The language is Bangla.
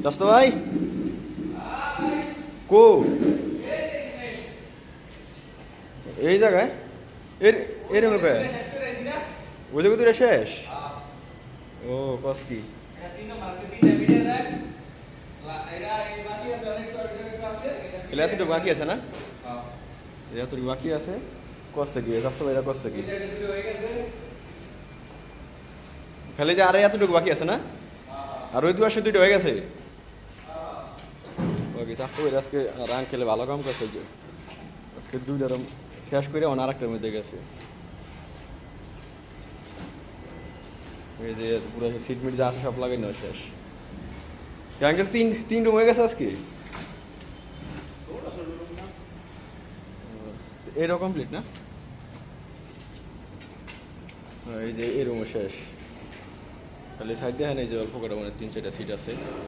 দোস্ত ভাই কো এই জায়গায় এর এরকম ওই জায়গায় তুই শেষ ও কস কি এতটুকু বাকি আছে না এতটুকু বাকি আছে কষ্ট কি স্বাস্থ্য ভাইরা কষ্ট কি খালি যে আরে এতটুকু বাকি আছে না আর ওই দুয়ার দুইটা হয়ে গেছে ওকে স্বাস্থ্য ভাইরা আজকে রাং খেলে ভালো কাম করছে যে আজকে দুইটার শেষ করে অন্য আরেকটার মধ্যে গেছে এই যে পুরো সিট মিট যা আছে সব লাগাই নেওয়া শেষ আঙ্কেল তিন রুম হয়ে গেছে আজকে এরও কমপ্লিট না এই যে এই রুমও শেষ খালি সাইড দেখেন এই যে অল্প করে মানে 3-4টা সিট আছে